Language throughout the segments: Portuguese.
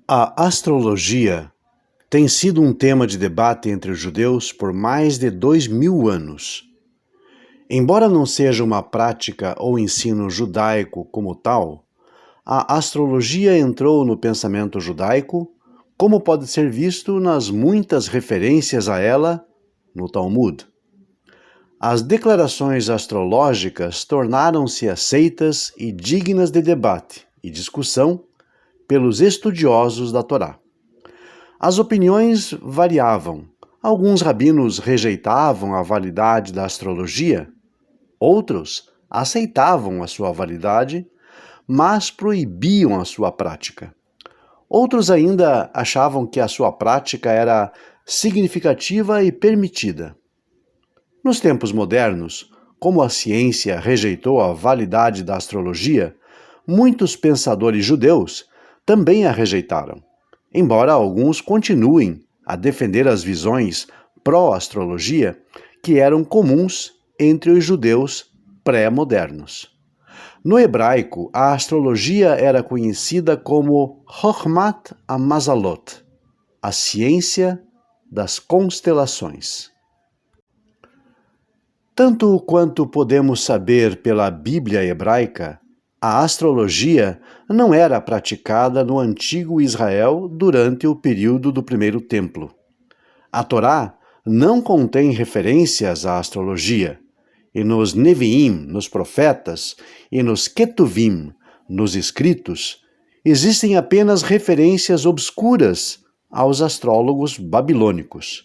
A astrologia tem sido um tema de debate entre os judeus por mais de 2000 anos. Embora não seja uma prática ou ensino judaico como tal, a astrologia entrou no pensamento judaico, como pode ser visto nas muitas referências a ela no Talmud. As declarações astrológicas tornaram-se aceitas e dignas de debate e discussão pelos estudiosos da Torá. As opiniões variavam. Alguns rabinos rejeitavam a validade da astrologia, outros aceitavam a sua validade, mas proibiam a sua prática. Outros ainda achavam que a sua prática era significativa e permitida. Nos tempos modernos, como a ciência rejeitou a validade da astrologia, muitos pensadores judeus também a rejeitaram, embora alguns continuem a defender as visões pró-astrologia que eram comuns entre os judeus pré-modernos. No hebraico, a astrologia era conhecida como Chokhmat HaMazalot, a ciência das constelações. Tanto quanto podemos saber pela Bíblia hebraica, a astrologia não era praticada no antigo Israel durante o período do primeiro templo. A Torá não contém referências à astrologia, e nos Neviim, nos profetas, e nos Ketuvim, nos escritos, existem apenas referências obscuras aos astrólogos babilônicos.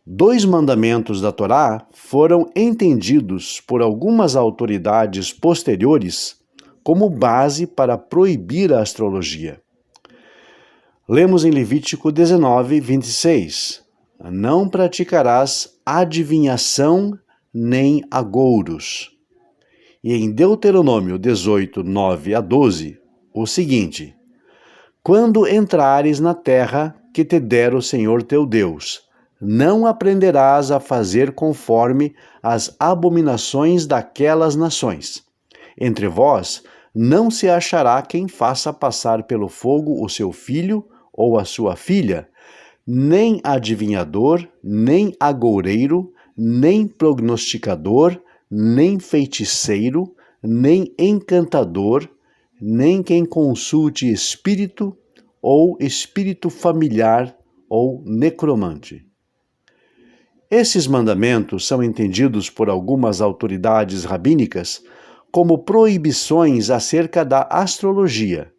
2 mandamentos da Torá foram entendidos por algumas autoridades posteriores como base para proibir a astrologia. Lemos em Levítico 19, 26. Não praticarás adivinhação nem agouros. E em Deuteronômio 18, 9 a 12, o seguinte: Quando entrares na terra que te der o Senhor teu Deus, não aprenderás a fazer conforme as abominações daquelas nações. Entre vós não se achará quem faça passar pelo fogo o seu filho ou a sua filha, nem adivinhador, nem agoureiro, nem prognosticador, nem feiticeiro, nem encantador, nem quem consulte espírito ou espírito familiar ou necromante. Esses mandamentos são entendidos por algumas autoridades rabínicas como proibições acerca da astrologia,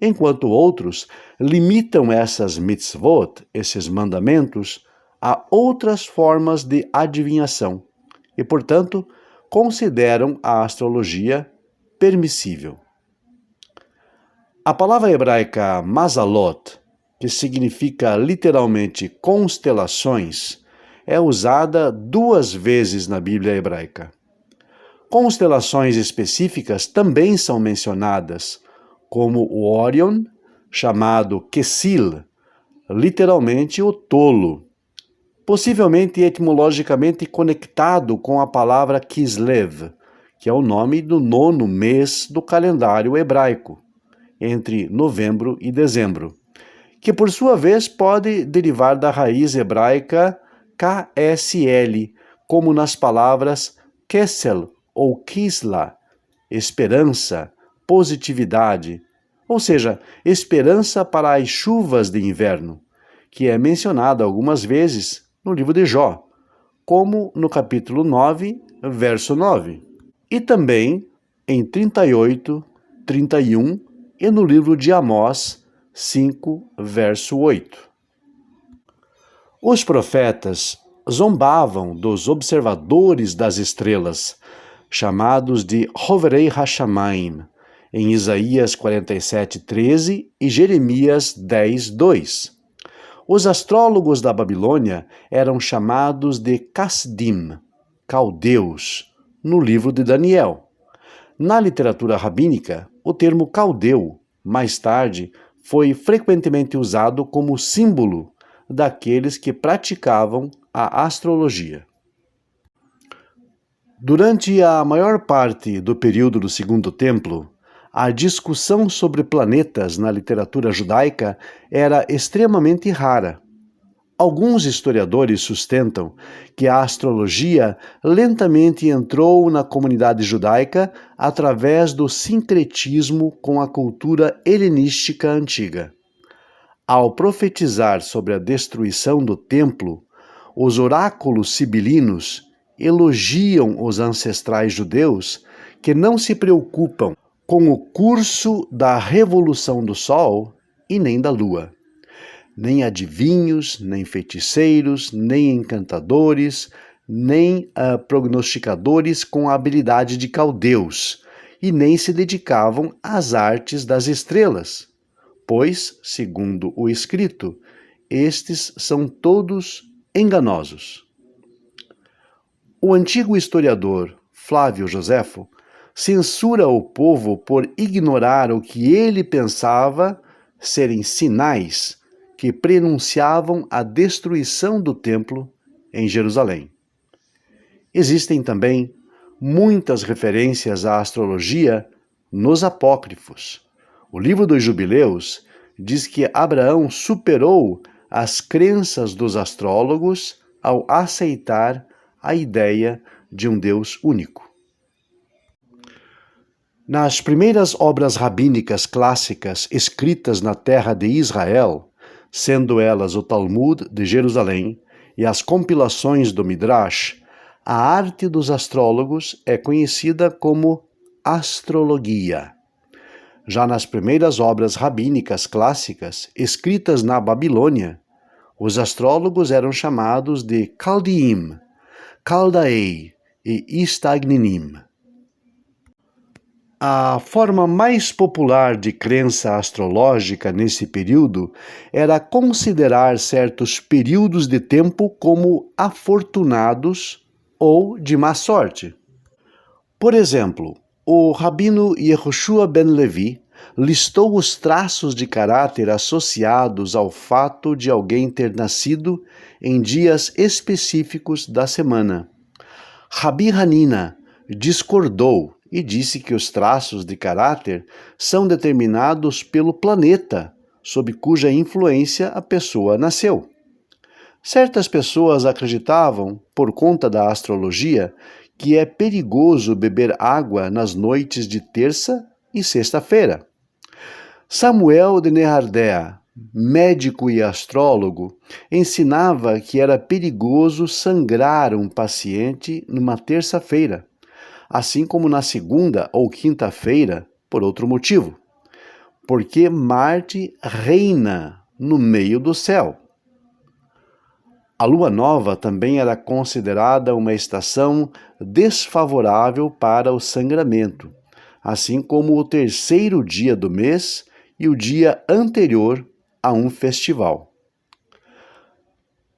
enquanto outros limitam essas mitzvot, esses mandamentos, a outras formas de adivinhação e, portanto, consideram a astrologia permissível. A palavra hebraica mazalot, que significa literalmente constelações, é usada 2 vezes na Bíblia hebraica. Constelações específicas também são mencionadas, como o Órion, chamado Kessil, literalmente o tolo, possivelmente etimologicamente conectado com a palavra Kislev, que é o nome do 9º mês do calendário hebraico, entre novembro e dezembro, que por sua vez pode derivar da raiz hebraica KSL, como nas palavras Kessel ou Kisla, esperança, positividade, ou seja, esperança para as chuvas de inverno, que é mencionado algumas vezes no livro de Jó, como no capítulo 9, verso 9, e também em 38, 31 e no livro de Amós 5, verso 8. Os profetas zombavam dos observadores das estrelas, chamados de Hoverei Hashamayim, em Isaías 47, 13 e Jeremias 10, 2. Os astrólogos da Babilônia eram chamados de Kasdim, caldeus, no livro de Daniel. Na literatura rabínica, o termo caldeu, mais tarde, foi frequentemente usado como símbolo daqueles que praticavam a astrologia. Durante a maior parte do período do Segundo Templo, a discussão sobre planetas na literatura judaica era extremamente rara. Alguns historiadores sustentam que a astrologia lentamente entrou na comunidade judaica através do sincretismo com a cultura helenística antiga. Ao profetizar sobre a destruição do templo, os oráculos sibilinos elogiam os ancestrais judeus que não se preocupam com o curso da revolução do Sol e nem da Lua. Nem adivinhos, nem feiticeiros, nem encantadores, nem prognosticadores com a habilidade de caldeus, e nem se dedicavam às artes das estrelas, pois, segundo o escrito, estes são todos enganosos. O antigo historiador Flávio Joséfo censura o povo por ignorar o que ele pensava serem sinais que prenunciavam a destruição do templo em Jerusalém. Existem também muitas referências à astrologia nos apócrifos. O livro dos Jubileus diz que Abraão superou as crenças dos astrólogos ao aceitar a ideia de um Deus único. Nas primeiras obras rabínicas clássicas escritas na terra de Israel, sendo elas o Talmud de Jerusalém e as compilações do Midrash, a arte dos astrólogos é conhecida como astrologia. Já nas primeiras obras rabínicas clássicas escritas na Babilônia, os astrólogos eram chamados de Caldeim, Caldaei e Istagninim. A forma mais popular de crença astrológica nesse período era considerar certos períodos de tempo como afortunados ou de má sorte. Por exemplo, o rabino Yehoshua ben Levi listou os traços de caráter associados ao fato de alguém ter nascido em dias específicos da semana. Rabi Hanina discordou e disse que os traços de caráter são determinados pelo planeta, sob cuja influência a pessoa nasceu. Certas pessoas acreditavam, por conta da astrologia, que é perigoso beber água nas noites de terça e sexta-feira. Samuel de Nehardea, médico e astrólogo, ensinava que era perigoso sangrar um paciente numa terça-feira, assim como na segunda ou quinta-feira, por outro motivo, porque Marte reina no meio do céu. A lua nova também era considerada uma estação desfavorável para o sangramento, assim como o terceiro dia do mês e o dia anterior a um festival.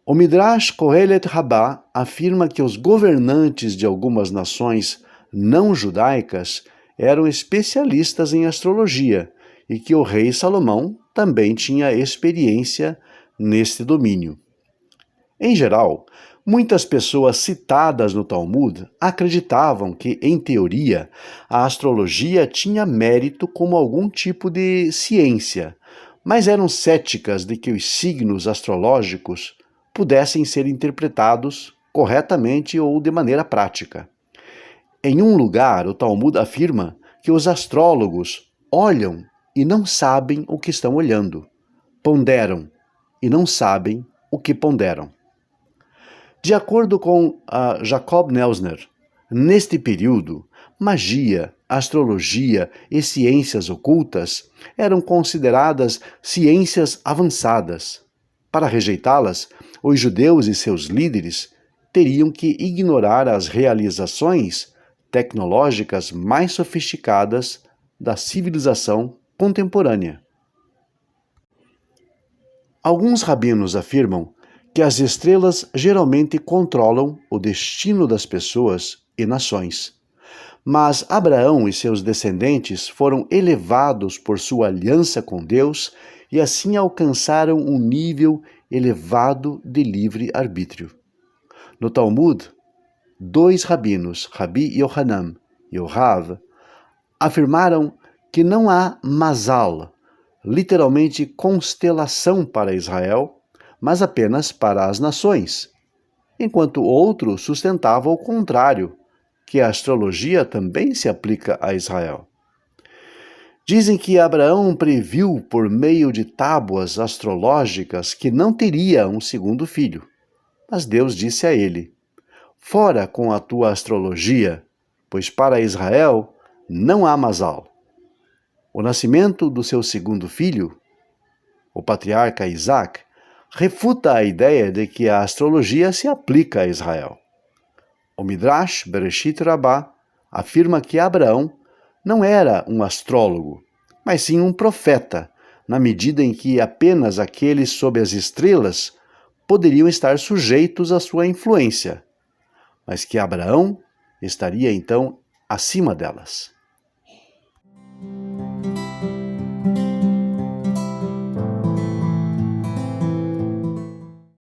O Midrash Kohelet Rabbah afirma que os governantes de algumas nações não judaicas eram especialistas em astrologia e que o rei Salomão também tinha experiência neste domínio. Em geral, muitas pessoas citadas no Talmud acreditavam que, em teoria, a astrologia tinha mérito como algum tipo de ciência, mas eram céticas de que os signos astrológicos pudessem ser interpretados corretamente ou de maneira prática. Em um lugar, o Talmud afirma que os astrólogos olham e não sabem o que estão olhando, ponderam e não sabem o que ponderam. De acordo com Jacob Neusner, neste período, magia, astrologia e ciências ocultas eram consideradas ciências avançadas. Para rejeitá-las, os judeus e seus líderes teriam que ignorar as realizações tecnológicas mais sofisticadas da civilização contemporânea. Alguns rabinos afirmam que as estrelas geralmente controlam o destino das pessoas e nações. Mas Abraão e seus descendentes foram elevados por sua aliança com Deus e assim alcançaram um nível elevado de livre arbítrio. No Talmud, 2 rabinos, Rabi Yohanan e o Rav, afirmaram que não há mazal, literalmente constelação para Israel, mas apenas para as nações, enquanto outro sustentava o contrário, que a astrologia também se aplica a Israel. Dizem que Abraão previu por meio de tábuas astrológicas que não teria um segundo filho, mas Deus disse a ele: "Fora com a tua astrologia, pois para Israel não há mazal." O nascimento do seu segundo filho, o patriarca Isaac, refuta a ideia de que a astrologia se aplica a Israel. O Midrash Bereshit Rabbah afirma que Abraão não era um astrólogo, mas sim um profeta, na medida em que apenas aqueles sob as estrelas poderiam estar sujeitos à sua influência, mas que Abraão estaria então acima delas.